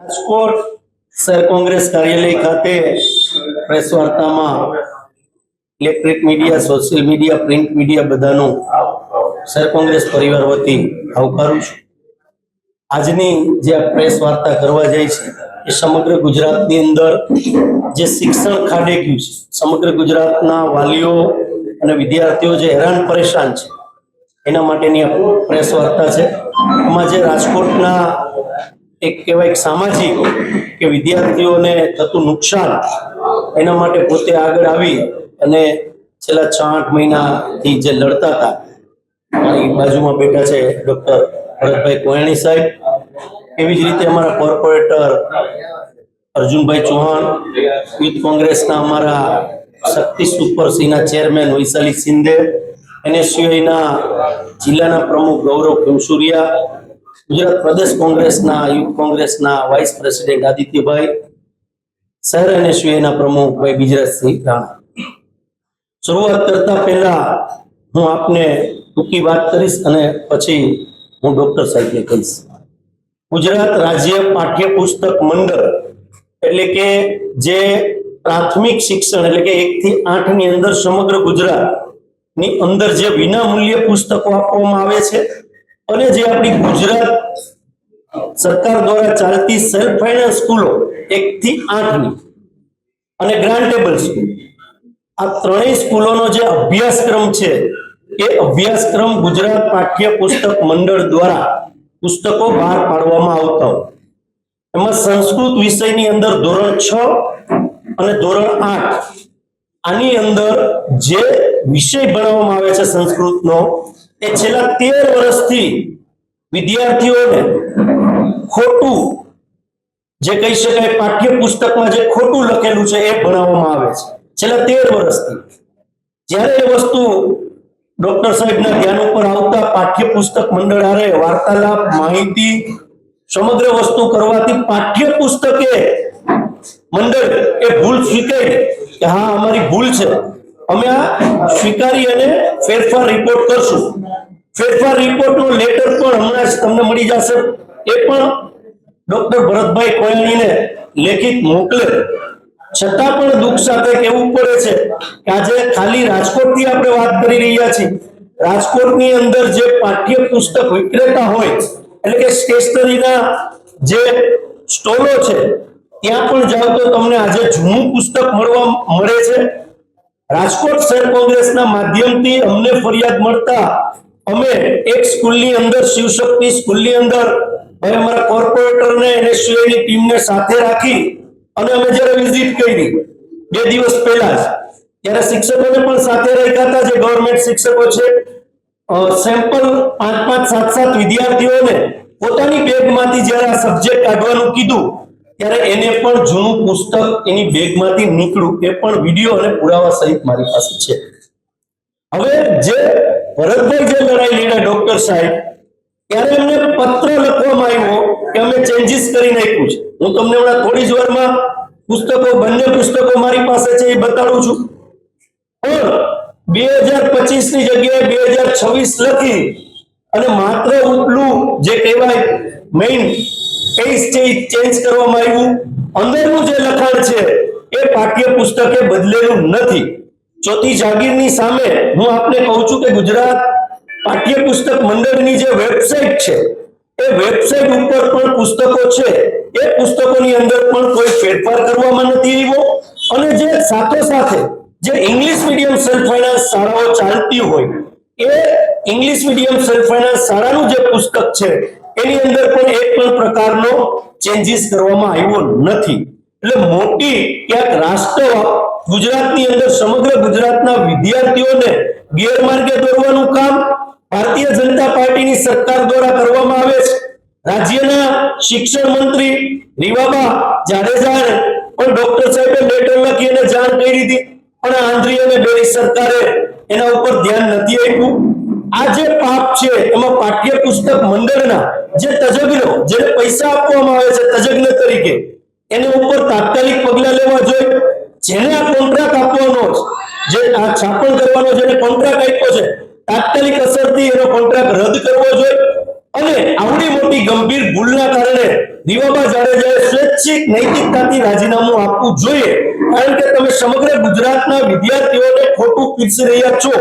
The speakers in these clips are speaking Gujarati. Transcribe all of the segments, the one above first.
રાજકોટ શહેર કોંગ્રેસ કાર્યાલય ખાતે પ્રેસ વાર્તામાં electric media, social media, print media બધાનું શહેર કોંગ્રેસ પરિવાર વતી આવકારું છું. આજની જે આ પ્રેસ વાર્તા કરવા જાય છે એ સમગ્ર ગુજરાતની અંદર જે શિક્ષણ ખાડે ગયું છે, સમગ્ર ગુજરાતના વાલીઓ અને વિદ્યાર્થીઓ જે હેરાન પરેશાન છે એના માટેની પ્રેસ વાર્તા છે. એમાં જે રાજકોટના એક કહેવાય સામાજિક કે વિદ્યાર્થીઓને થતું નુકસાન એના માટે પોતે આગળ આવી અને છેલ્લા 6-8 મહિનાથી જે લડતા હતા, મારી બાજુમાં બેઠા છે ડોક્ટર ભરતભાઈ કોયાણી સાહેબ, એવી જ રીતે અમારા કોર્પોરેટર અર્જુનભાઈ ચૌહાણ, યુથ કોંગ્રેસના અમારા શક્તિ સુપર સિંહના ચેરમેન વૈશાલી શિંદે, NSUIના જિલ્લાના પ્રમુખ ગૌરવ ખુમસુરિયા, ગુજરાત પ્રદેશ કોંગ્રેસના યુથ કોંગ્રેસના વાઇસ પ્રેસિડેન્ટ આદિત્યભાઈ, શહેર NSUIના પ્રમુખ ભાઈ બિજરાજસિંહ રાણા. શરૂઆત કરતા પહેલા હું આપને ટૂંકી વાત કરીશ અને પછી હું ડોક્ટર સાહેબને કહીશ. ગુજરાત રાજ્ય પાઠ્યપુસ્તક મંડળ એટલે કે જે પ્રાથમિક શિક્ષણ એટલે કે 1 થી 8 ની અંદર સમગ્ર ગુજરાતની અંદર જે વિનામૂલ્ય પુસ્તકો આપવામાં આવે છે અને જે આપણી ગુજરાત સરકાર દ્વારા ચાલતી સેલ્ફ ફાઇનાન્સ સ્કૂલો 1 થી 8 ની અને ગ્રાન્ટેબલ સ્કૂલ, આ ત્રણેય સ્કૂલોનો જે અભ્યાસક્રમ છે એ અભ્યાસક્રમ ગુજરાત પાઠ્યપુસ્તક મંડળ દ્વારા પુસ્તકો બહાર પાડવામાં આવતા હોય. એમાં સંસ્કૃત વિષયની અંદર ધોરણ 6 અને ધોરણ 8 આની અંદર જે વિષય ભણાવવામાં આવે છે સંસ્કૃતનો, એ છેલ્લા 13 વર્ષથી વિદ્યાર્થીઓને ખોટું જે કહી શકાય પાઠ્યપુસ્તકમાં જે ખોટું લખેલું છે એ ભણાવવામાં આવે છે છેલ્લા 13 વર્ષથી. જ્યારે એ વસ્તુ ડોક્ટર સાહેબના ધ્યાન ઉપર આવતા પાઠ્યપુસ્તક મંડળ હારે વાર્તાલાપ, માહિતી, સમગ્ર વસ્તુ કરવાથી પાઠ્યપુસ્તકે મંડળ એ ભૂલ સ્વીકારી કે હા અમારી ભૂલ છે, અમે આ સ્વીકારી અને ફેરફાર રિપોર્ટ કરશું. ફેરફાર રિપોર્ટનો લેટર પણ હમણાં જ તમને મળી જશે, એ પણ ડોક્ટર ભરતભાઈ કોયાણીને લેખિત મોકલે. છતાં પણ દુઃખ સાથે કહેવું પડે છે કે આજે ખાલી રાજકોટથી આપણે વાત કરી રહ્યા છીએ. રાજકોટની અંદર જે પાઠ્યપુસ્તક વિક્રેતા હોય એટલે કે સ્ટેશનરીના જે સ્ટોલો છે ત્યાં પણ જાઓ તો તમને આજે જૂનું પુસ્તક મળે છે. રાજકોટ શહેર કોંગ્રેસના માધ્યમથી અમને ફરિયાદ મળતા અમે એક સ્કૂલની અંદર, શિવશક્તિ સ્કૂલની અંદર અમારા કોર્પોરેટરને NSUIની ટીમને સાથે રાખી અને અમે જ્યારે વિઝિટ કરી 2 દિવસ પહેલા જ, ત્યારે શિક્ષકોને પણ સાથે રાખ્યા હતા જે ગવર્મેન્ટ શિક્ષકો છે. સેમ્પલ 5-5, 7-7 વિદ્યાર્થીઓને પોતાની બેગમાંથી જ્યારે આ સબ્જેક્ટ કાઢવાનું કીધું ત્યારે એને પણ જૂનું પુસ્તક એની બેગમાંથી નીકળ્યું, એ પણ વિડીયો અને પુરાવા સહિત મારી પાસે છે. હવે જે ભરતભાઈ જે લડાઈ લડ્યા ડોક્ટર સાહેબ, ત્યારે એમને પત્ર લખવામાં આવ્યો કે અમે ચેન્જીસ કરી નાખ્યું છે. હું તમને હમણાં થોડી જ વારમાં પુસ્તકો, બંને પુસ્તકો મારી પાસે છે એ બતાડું છું. પણ 2025 ની જગ્યાએ 2026 લખી અને માત્ર ઉપલું જે કહેવાય મેઇન પેજ છે એ ચેન્જ કરવામાં આવ્યું. અંદરનું જે લખાણ છે એ પાઠ્યપુસ્તકે બદલેલું નથી. ચોથી જાગીરની સામે હું આપને કહું છું કે ગુજરાત પાઠ્યપુસ્તક મંડળની જે વેબસાઇટ છે એ વેબસાઇટ ઉપર પણ પુસ્તકો છે, એ પુસ્તકોની અંદર પણ કોઈ ફેરફાર કરવામાં નથી આવ્યો. અને જે સાથે જે ઇંગ્લિશ મીડિયમ સેલ્ફ ફાઇનાન્સ શાળાઓ ચાલતી હોય એ ઇંગ્લિશ મીડિયમ સેલ્ફ ફાઇનાન્સ શાળાનું જે પુસ્તક છે એની અંદર પણ એક પણ પ્રકારનો ચેન્જીસ કરવામાં આવ્યો નથી. એટલે મોટી ક્યાંક રાષ્ટ્ર ગુજરાતની અંદર સમગ્ર ગુજરાતના વિદ્યાર્થીઓને ગેરમાર્ગે દોરવાનું કામ ભારતીય જનતા પાર્ટીની સરકાર દ્વારા કરવામાં આવે છે. રાજ્યના શિક્ષણ મંત્રી રીવાબા જાડેજાએ પણ ડોક્ટર સાહેબે લેટર લખી અને જાણ કરી હતી, પણ આંધ્રી અને બેરી સરકારે એના ઉપર ધ્યાન નથી આપ્યું. આ જે પાપ છે એમાં પાઠ્યપુસ્તક મંડળના જે તજજ્ઞો, જેને પૈસા આપવામાં આવે છે તજજ્ઞ તરીકે, એના ઉપર તાત્કાલિક પગલાં લેવા જોઈએ. જેને આ કોન્ટ્રાક્ટ આપવાનો છે, જે આ છાપણ કરવાનો જેને કોન્ટ્રાક્ટ આપ્યો છે, તાત્કાલિક અસરથી એનો કોન્ટ્રાક્ટ રદ કરવો જોઈએ. અને આવડી મોટી ગંભીર ભૂલના કારણે રીવાબા જાડેજાએ સ્વૈચ્છિક નૈતિકતાથી રાજીનામું આપવું જોઈએ, કારણ કે તમે સમગ્ર ગુજરાતના વિદ્યાર્થીઓને ખોટું પીરસી રહ્યા છો,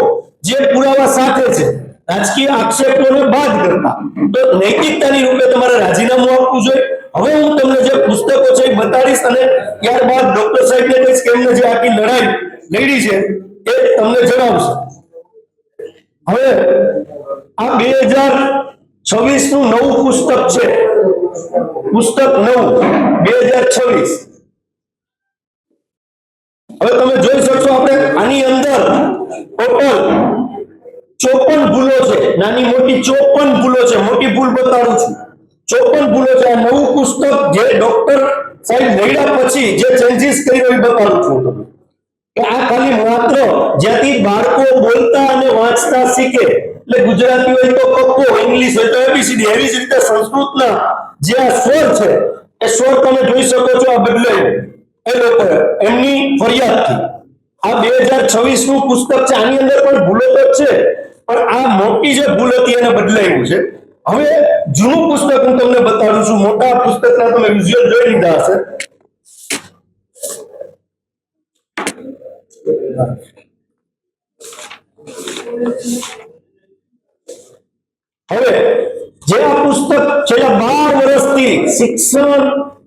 જે પુરાવા સાથે છે, રાજકીય આક્ષેપોને બાદ કરતા. તો નૈતિકતાની રૂપે તમારે રાજીનામું આપવું જોઈએ. હવે હું તમને જે પુસ્તકો છે એ બતાડીશ અને ત્યારબાદ ડોક્ટર સાહેબને કહીશ કે એમને જે આખી લડાઈ લડી છે એ તમને જણાવશે. હવે આ 2026 નું નવું પુસ્તક છે, પુસ્તક નવું 2026. હવે તમે જોઈ શકશો, આપણે આની અંદર ટોટલ 54 ભૂલો છે, નાની મોટી 54 ભૂલો છે. મોટી ભૂલ બતાડું છું, 54 ભૂલો છે. આ નવું પુસ્તક જે ડોક્ટર સાહેબ લડ્યા પછી જે ચેન્જીસ કર્યો એ બતાડું છું તમને. કે આ ખાલી માત્ર જ્યાંથી બાળકો બોલતા અને વાંચતા શીખે, એટલે ગુજરાતી હોય તો કક્કો, ઇંગ્લિશ હોય તો એબીસીડી, એવી જ રીતે સંસ્કૃતના જે આ સ્વર છે એ સ્વર તમે જોઈ શકો છો આ બદલાય એ લોકો એમની ફરિયાદથી. આ 2026 નું પુસ્તક છે, આની અંદર પણ ભૂલો તો છે, પણ આ મોટી જે ભૂલ હતી એને બદલાયું છે. હવે જૂનું પુસ્તક હું તમને બતાડું છું. મોટા પુસ્તકના તમે વિઝ્યુઅલ જોઈ લીધા હશે. હવે જે આ પુસ્તક છેલ્લા 12 વર્ષથી શિક્ષણ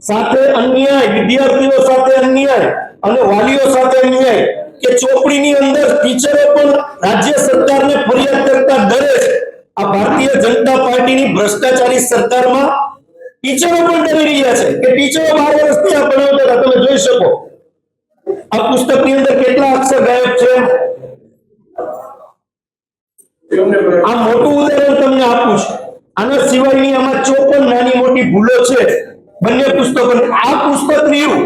સાથે અન્યાય, વિદ્યાર્થીઓ સાથે અન્યાય અને વાલીઓ સાથે અન્યાય, કે ચોપડીની અંદર ટીચરો પણ રાજ્ય સરકારને ફરિયાદ કરતા ડરે છે. આ ભારતીય જનતા પાર્ટીની ભ્રષ્ટાચારી સરકારમાં ટીચરો પણ ડરી રહ્યા છે કે ટીચરો 12 વર્ષથી આ ભણાવતા હતા. તમે જોઈ શકો આ પુસ્તકની અંદર કેટલા અક્ષર ગાયબ છે. આ મોટું ઉદાહરણ તમને આપું છું. આના સિવાયની આમાં 54 નાની મોટી ભૂલો છે બંને પુસ્તકોની. આ પુસ્તક રહ્યું,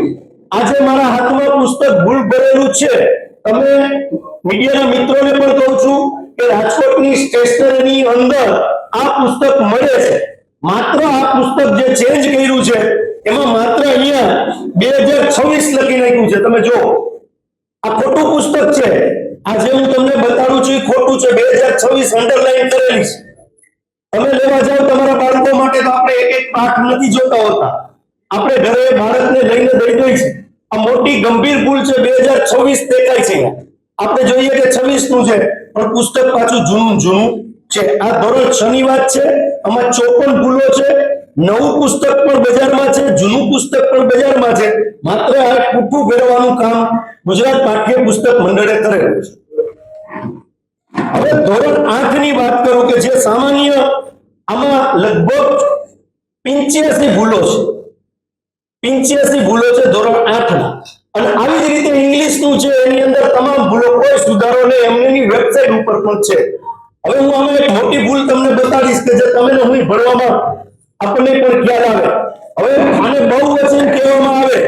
આજે મારા હાથમાં પુસ્તક ભૂલ ભરેલું છે. તમે મીડિયાના મિત્રોને પણ કહું છું કે રાજકોટની સ્ટેશનરીની અંદર આ પુસ્તક મળે છે. માત્ર આ પુસ્તક જે ચેન્જ કર્યું છે એમાં માત્ર અહીંયા 2026 લખી નાખ્યું છે. તમે જો આ ખોટું પુસ્તક છે. આજે હું તમને બતાડું છું એ ખોટું છે. 2026 અંડરલાઈન કરેલી છે. તમે લેવા જાવ તમારા બાળકો માટે તો આપણે એક એક પાઠ નથી જોતા હોતા, આપણે ઘરે બાળકને લઈને દઈ દઈએ છે. આ મોટી ગંભીર ભૂલ છે. 2026 દેખાય છે. આપણે જોઈએ કે 26 નું છે, પણ પુસ્તક પાછું જૂનું છે. આ ધોરણ 6 ની વાત છે. આમાં 54 ભૂલો છે. નવું પુસ્તક પણ બજારમાં છે, જૂનું પુસ્તક પણ બજારમાં છે. માત્ર આ પૂઠું ફેરવવાનું કામ ગુજરાત પાઠ્ય પુસ્તક મંડળે કરેલું છે. હવે ધોરણ 8 ની વાત કરું કે જે સામાન્ય, આમાં લગભગ 85 ભૂલો છે. 85 ભૂલો છે ધોરણ 8 ના. અને આવી જ રીતે ઇંગ્લિશ નું છે, એની અંદર તમામ ભૂલો, કોઈ સુધારો નહીં. એમની વેબસાઇટ ઉપર પણ છે. હવે હું આમાં એક મોટી ભૂલ તમને બતાડીશ કે જે તમે હું ભણવામાં આપણને પણ ખ્યાલ આવે. હવે આને બહુવચન કહેવામાં આવે.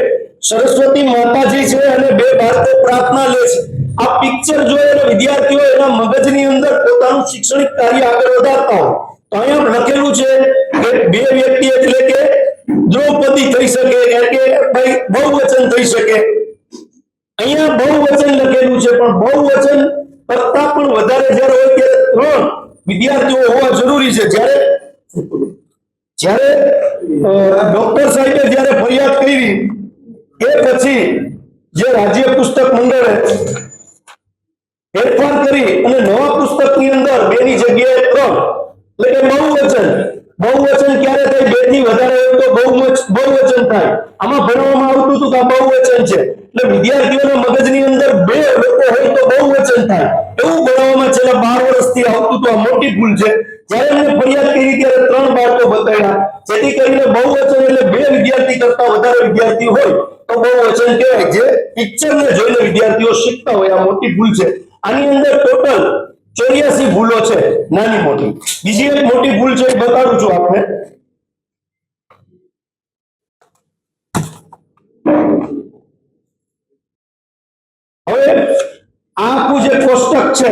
સરસ્વતી માતાજી છે અને બે બાળકો પ્રાર્થના લે છે. આ પિક્ચર જોઈ અને વિદ્યાર્થીઓ એના મગજની અંદર પોતાનું શૈક્ષણિક કાર્ય આગળ વધારતા હોય તો અહીંયા લખેલું છે કે બે વ્યક્તિ એટલે કે દ્રૌપદી થઈ શકે, કે ભાઈ બહુવચન થઈ શકે. અહીંયા બહુવચન લખેલું છે, પણ બહુવચન કરતા પણ વધારે જ્યારે હોય ત્યારે 3 વિદ્યાર્થીઓ હોવા જરૂરી છે. જ્યારે ડોક્ટર સાહેબે જ્યારે ફરિયાદ કરી એ પછી જે રાજ્ય પુસ્તક મંડળે ફેરફાર કરી અને નવા પુસ્તકની અંદર 2 ની જગ્યાએ 3, એટલે કે બહુવચન ક્યારે થાય? 2 થી વધારે હોય તો બહુવચન થાય. આમાં ભણવામાં આવતું હતું કે આ બહુવચન છે, એટલે વિદ્યાર્થીઓના મગજની અંદર 2 લોકો હોય તો બહુવચન થાય એવું ભણવામાં છેલ્લા 12 વર્ષથી આવતું હતું. આ મોટી ભૂલ છે. જ્યારે એમને ફરિયાદ કરી ત્યારે 3 બાળકો બતાવ્યા, જેથી કરીને બહુવચન એટલે 2 વિદ્યાર્થી કરતા વધારે વિદ્યાર્થી હોય તો બહુવચન કહેવાય. જે પિક્ચરને જોઈને વિદ્યાર્થીઓ શીખતા હોય, આ મોટી ભૂલ છે. આની અંદર ટોટલ 84 ભૂલો છે, નાની મોટી. બીજી એક મોટી ભૂલ છે એ બતાડું છું આપને. હવે આ આખું જે કોષ્ટક છે,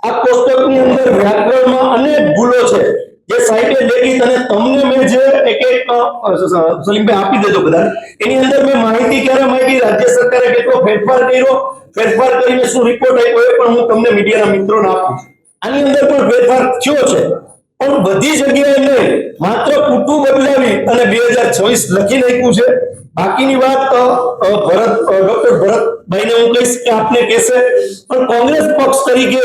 આ કોષ્ટકની અંદર વ્યાકરણમાં અનેક ભૂલો છે જે સાહેબે લેખિત અને તમને મેં જે એક સલીમભાઈ આપી દેજો બધા. એની અંદર મેં માહિતી ક્યારે માંગી, રાજ્ય સરકારે કેટલો ફેરફાર કર્યો, ફેરફાર કરીને શું રિપોર્ટ આપ્યો એ પણ હું તમને મીડિયાના મિત્રોને આપું. આની અંદર પણ ફેરફાર થયો છે, પણ બધી જગ્યાએ નહીં, માત્ર કુટુંબ બદલાવી અને 2026 લખી નાખ્યું છે. બાકીની વાત ડોક્ટર ભરતભાઈને હું કહીશ કે આપને કહેશે, પણ કોંગ્રેસ પક્ષ તરીકે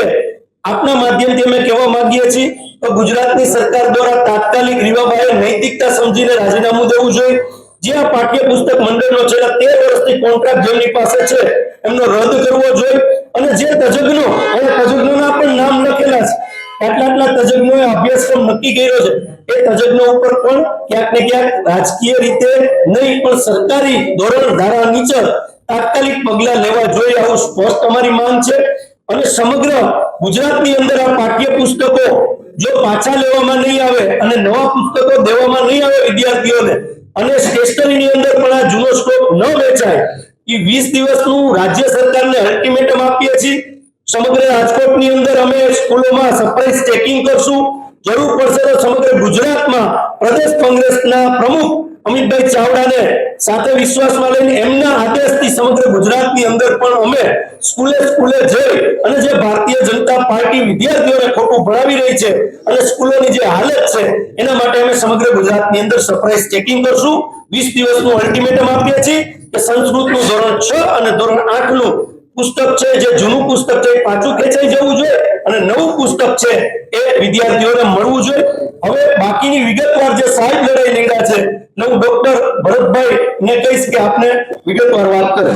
આપના માધ્યમથી અમે કહેવા માંગીએ છીએ તો ગુજરાતની સરકાર દ્વારા તાત્કાલિક રીવાબાએ નૈતિકતા સમજીને રાજીનામું દેવું જોઈએ. જે આ પાઠ્યપુસ્તક મંડળનો છેલ્લા 13 વર્ષથી કોન્ટ્રાક્ટ જેમની પાસે છે એમનો રદ કરવો જોઈએ. અને જે તજજ્ઞો અને તજજ્ઞોના પણ નામ લખેલા છે, આટલા તજજ્ઞોએ અભ્યાસક્રમ નક્કી કર્યો છે, એ તજજ્ઞો ઉપર પણ ક્યાંક ને ક્યાંક રાજકીય રીતે નહીં પણ સરકારી ધોરણ ધારા નીચે તાત્કાલિક પગલા લેવા જોઈએ, આવું સ્પષ્ટ અમારી માંગ છે. અને સમગ્ર ગુજરાતની અંદર આ પાઠ્યપુસ્તકો જો પાછા લેવામાં નહીં આવે અને નવા પુસ્તકો દેવામાં નહીં આવે વિદ્યાર્થીઓને, અને સ્ટેશનરીની અંદર પણ આ જૂનો સ્ટોક ન વેચાય, એ 20 દિવસનું રાજ્ય સરકારને અલ્ટિમેટમ આપીએ છીએ. સમગ્ર રાજકોટની અંદર અમે સ્કૂલોમાં સરપ્રાઇઝ ચેકિંગ કરશું. જરૂર પડશે તો સમગ્ર ગુજરાતમાં પ્રદેશ કોંગ્રેસના પ્રમુખ અમિતભાઈ ચાવડાને સાથે વિશ્વાસમાં લઈને એમના આદેશથી સમગ્ર ગુજરાતની અંદર પણ અમે સ્કૂલે જઈ અને જે ભારતીય જનતા પાર્ટી વિદ્યાર્થીઓને ખોટું ભણાવી રહી છે અને સ્કૂલોની જે હાલત છે એના માટે અમે સમગ્ર ગુજરાતની અંદર સરપ્રાઇઝ ચેકિંગ કરશું. 20 દિવસનું અલ્ટિમેટમ આપીએ છીએ કે સંસ્કૃતનું ધોરણ 6 અને ધોરણ 8 નું પુસ્તક છે, જે જૂનું પુસ્તક છે એ પાછું ખેંચાઈ જવું જોઈએ અને નવું પુસ્તક છે એ વિદ્યાર્થીઓને મળવું જોઈએ. હવે બાકીની વિગતવાર જે સાહેબ લડાઈ નીકળ્યા છે, હું ડોક્ટર ભરતભાઈ ને કહીશ કે આપને વિગતવાર વાત કરે.